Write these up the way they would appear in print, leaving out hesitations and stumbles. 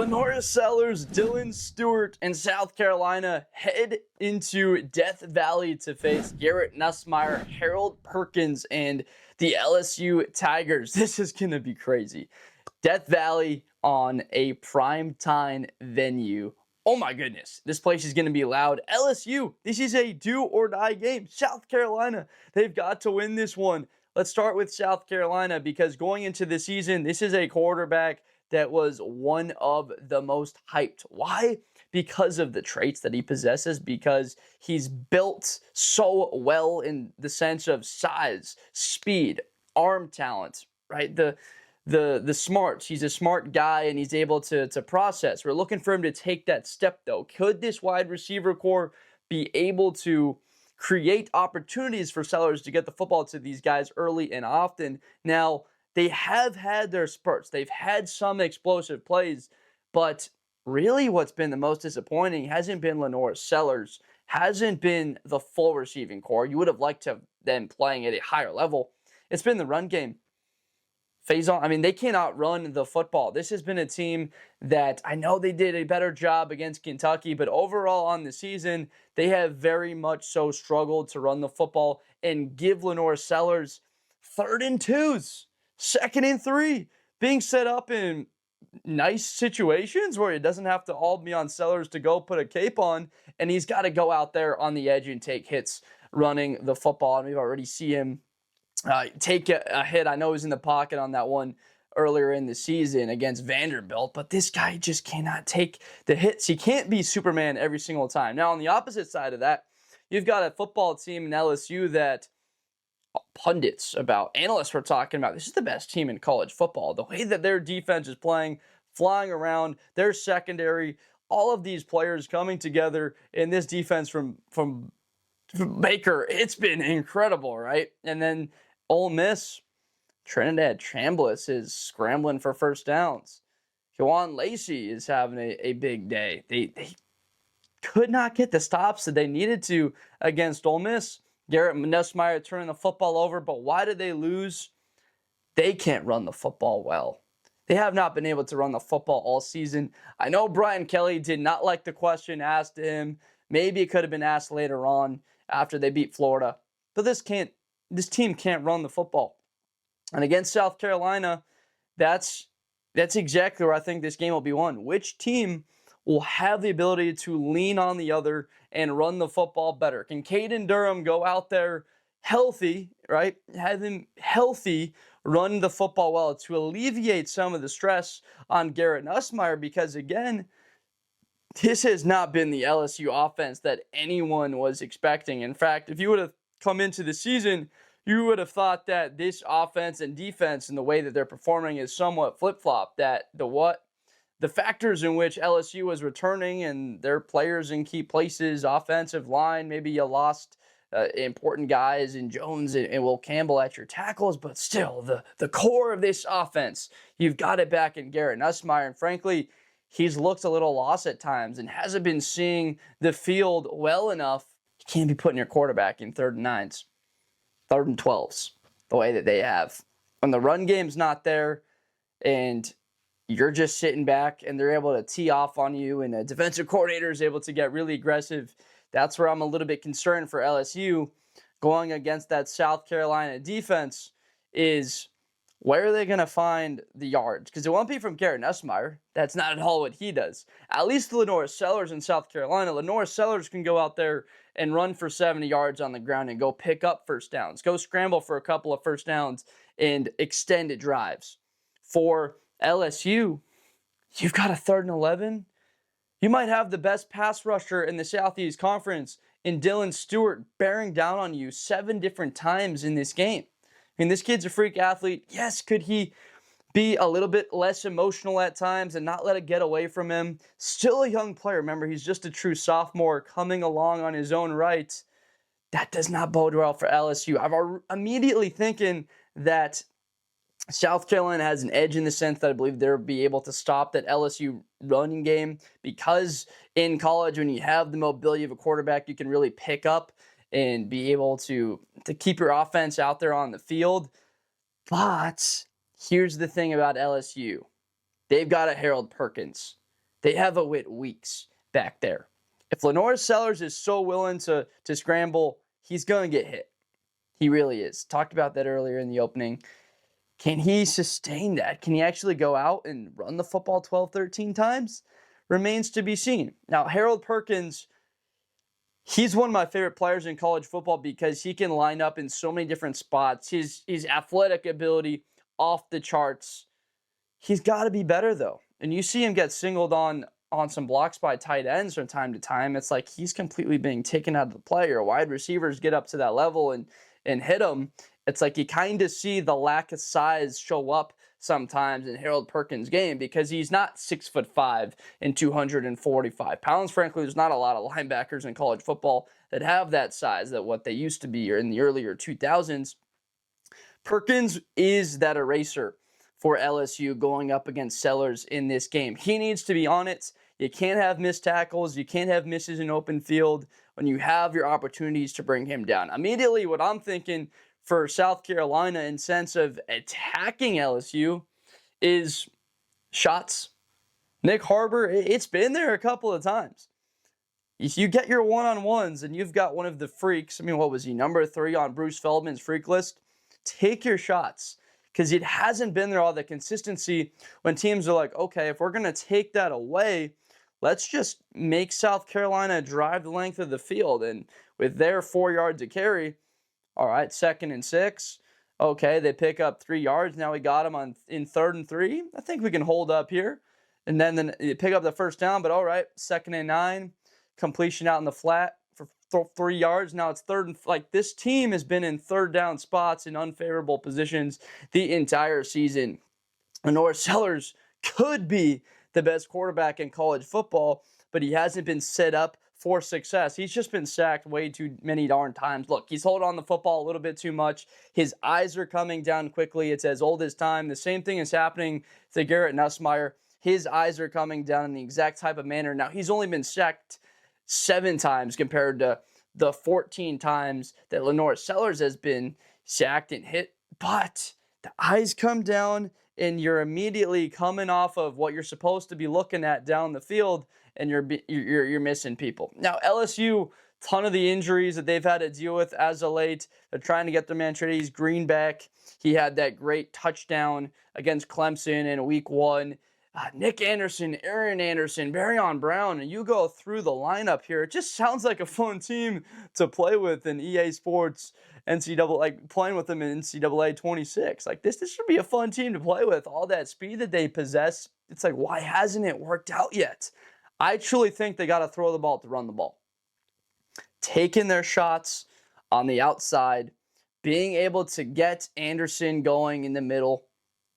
LaNorris Sellers, Stewart, and South Carolina head into Death Valley to face Garrett Nussmeier, Perkins, and the LSU Tigers. This is going to be crazy. Death Valley on a primetime venue. Oh my goodness, this place is going to be loud. LSU, this is a do-or-die game. South Carolina, they've got to win this one. Let's start with South Carolina because going into the season, this is a quarterback that was one of the most hyped. Why? Because of the traits that he possesses, because he's built so well in the sense of size, speed, arm talent, right? The smarts. He's a smart guy and he's able to process. We're looking for him to take that step though. Could this wide receiver core be able to create opportunities for Sellers to get the football to these guys early and often? Now, they have had their spurts. They've had some explosive plays, but really what's been the most disappointing hasn't been LaNorris Sellers, hasn't been the full receiving core. You would have liked to have them playing at a higher level. It's been the run game. They cannot run the football. This has been a team that I know they did a better job against Kentucky, but overall on the season, they have very much so struggled to run the football and give LaNorris Sellers 3rd and 2s. 2nd and 3, being set up in nice situations where it doesn't have to all be on Sellers to go put a cape on, and he's got to go out there on the edge and take hits running the football. And we've already seen him take a hit. I know he was in the pocket on that one earlier in the season against Vanderbilt, but this guy just cannot take the hits. He can't be Superman every single time. Now, on the opposite side of that, you've got a football team in LSU that analysts were talking about, this is the best team in college football. The way that their defense is playing, flying around, their secondary, all of these players coming together in this defense from Baker, it's been incredible, right? And then Ole Miss, Trinidad Chambliss is scrambling for first downs. Juwan Lacey is having a big day. They could not get the stops that they needed to against Ole Miss. Garrett Nussmeier turning the football over, but why did they lose? They can't run the football well. They have not been able to run the football all season. I know Brian Kelly did not like the question asked to him. Maybe it could have been asked later on after they beat Florida. But this team can't run the football. And against South Carolina, that's exactly where I think this game will be won. Which team will have the ability to lean on the other and run the football better? Can Caden Durham go out there healthy, right? Have him healthy, run the football well to alleviate some of the stress on Garrett Nussmeier? Because again, this has not been the LSU offense that anyone was expecting. In fact, if you would have come into the season, you would have thought that this offense and defense and the way that they're performing is somewhat flip-flop, that the factors in which LSU was returning and their players in key places, offensive line, maybe you lost important guys in Jones and Will Campbell at your tackles, but still, the core of this offense, you've got it back in Garrett Nussmeier, and frankly, he's looked a little lost at times and hasn't been seeing the field well enough. You can't be putting your quarterback in 3rd and 9s, 3rd and 12s, the way that they have. When the run game's not there and you're just sitting back and they're able to tee off on you and a defensive coordinator is able to get really aggressive, that's where I'm a little bit concerned for LSU going against that South Carolina defense is where are they going to find the yards? Because it won't be from Garrett Nussmeier. That's not at all what he does. At least LaNorris Sellers in South Carolina. LaNorris Sellers can go out there and run for 70 yards on the ground and go pick up first downs. Go scramble for a couple of first downs and extended drives. For LSU, you've got a 3rd and 11. You might have the best pass rusher in the Southeast Conference in Stewart bearing down on you 7 different times in this game. I mean, this kid's a freak athlete. Yes, could he be a little bit less emotional at times and not let it get away from him? Still a young player. Remember, he's just a true sophomore coming along on his own right. That does not bode well for LSU. I'm immediately thinking that South Carolina has an edge in the sense that I believe they'll be able to stop that LSU running game because in college, when you have the mobility of a quarterback, you can really pick up and be able to keep your offense out there on the field. But here's the thing about LSU. They've got a Harold Perkins. They have a Whit Weeks back there. If LaNorris Sellers is so willing to scramble, he's going to get hit. He really is. Talked about that earlier in the opening. Can he sustain that? Can he actually go out and run the football 12, 13 times? Remains to be seen. Now, Harold Perkins, he's one of my favorite players in college football because he can line up in so many different spots. His athletic ability off the charts. He's got to be better, though. And you see him get singled on some blocks by tight ends from time to time. It's like he's completely being taken out of the play, or wide receivers get up to that level and hit him. It's like you kind of see the lack of size show up sometimes in Harold Perkins' game because he's not 6'5" and 245 pounds. Frankly, there's not a lot of linebackers in college football that have that size, that what they used to be in the earlier 2000s. Perkins is that eraser for LSU going up against Sellers in this game. He needs to be on it. You can't have missed tackles. You can't have misses in open field when you have your opportunities to bring him down. Immediately, what I'm thinking for South Carolina in sense of attacking LSU is shots. Nyck Harbor, it's been there a couple of times. If you get your one-on-ones and you've got one of the freaks, what was he, number 3 on Bruce Feldman's freak list? Take your shots, because it hasn't been there all the consistency when teams are like, okay, if we're going to take that away, let's just make South Carolina drive the length of the field. And with their 4 yards of carry, all right, 2nd and 6. Okay, they pick up 3 yards. Now we got them in 3rd and 3. I think we can hold up here. And then they pick up the first down, but all right, 2nd and 9. Completion out in the flat for 3 yards. Now it's 3rd and this team has been in 3rd down spots in unfavorable positions the entire season. LaNorris Sellers could be the best quarterback in college football, but he hasn't been set up for success. He's just been sacked way too many darn times. Look, he's holding on the football a little bit too much. His eyes are coming down quickly. It's as old as time. The same thing is happening to Garrett Nussmeier. His eyes are coming down in the exact type of manner. Now, he's only been sacked 7 times compared to the 14 times that LaNorris Sellers has been sacked and hit. But the eyes come down, and you're immediately coming off of what you're supposed to be looking at down the field, and you're missing people. Now, LSU, ton of the injuries that they've had to deal with as of late. They're trying to get their man Trades Green back. He had that great touchdown against Clemson in week 1. Nick Anderson, Aaron Anderson, Barrion Brown, and you go through the lineup here. It just sounds like a fun team to play with in EA Sports NCAA, playing with them in NCAA 26. This should be a fun team to play with. All that speed that they possess, it's like, why hasn't it worked out yet? I truly think they got to throw the ball to run the ball. Taking their shots on the outside, being able to get Anderson going in the middle,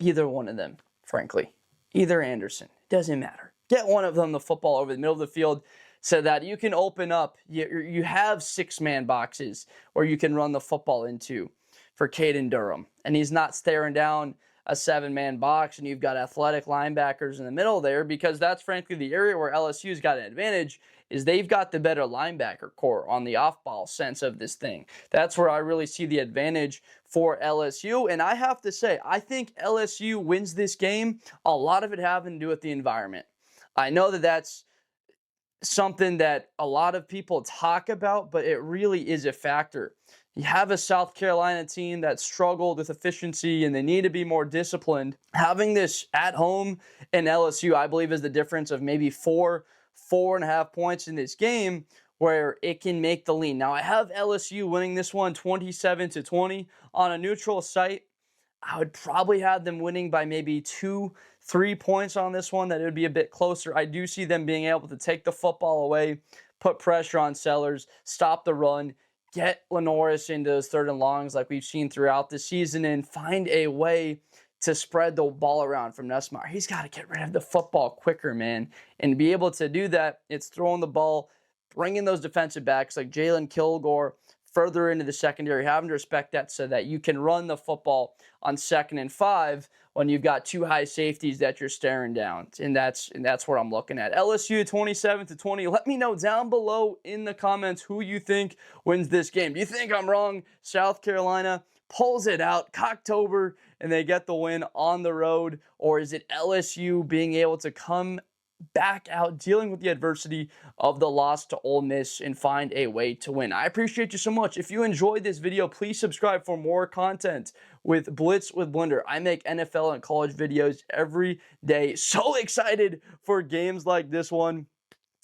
either one of them, frankly. Either Anderson. Doesn't matter. Get one of them the football over the middle of the field so that you can open up. You have 6-man boxes where you can run the football into for Caden Durham. And he's not staring down a 7-man box, and you've got athletic linebackers in the middle there, because that's frankly the area where LSU's got an advantage, is they've got the better linebacker core on the off-ball sense of this thing. That's where I really see the advantage for LSU. And I have to say, I think LSU wins this game, a lot of it having to do with the environment. I know that that's something that a lot of people talk about, but it really is a factor. You have a South Carolina team that struggled with efficiency and they need to be more disciplined. Having this at home in LSU, I believe, is the difference of maybe 4.5 points in this game where it can make the lean. Now, I have LSU winning this one 27-20 on a neutral site. I would probably have them winning by maybe 2-3 points on this one, that it would be a bit closer. I do see them being able to take the football away, put pressure on Sellers, stop the run, get LaNorris into those 3rd and longs like we've seen throughout the season, and find a way to spread the ball around from Nussmeier. He's got to get rid of the football quicker, man. And to be able to do that, it's throwing the ball, bringing those defensive backs like Jalen Kilgore further into the secondary, having to respect that so that you can run the football on 2nd and 5 when you've got 2 high safeties that you're staring down. And that's what I'm looking at. LSU 27-20. Let me know down below in the comments who you think wins this game. Do you think I'm wrong? South Carolina pulls it out, Cocktober, and they get the win on the road? Or is it LSU being able to come back out, dealing with the adversity of the loss to Ole Miss, and find a way to win. I appreciate you so much. If you enjoyed this video, please subscribe for more content with Blitz with Blender. I make NFL and college videos every day. So excited for games like this one.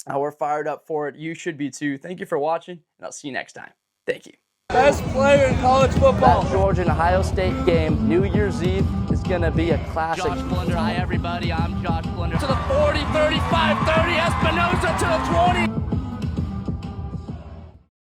We're fired up for it. You should be too. Thank you for watching, and I'll see you next time. Thank you. Best player in college football. That Georgia and Ohio State game, New Year's Eve, is going to be a classic. Josh Blender, hi everybody, I'm Josh Blender. To the 40, 35, 30, Espinosa to the 20.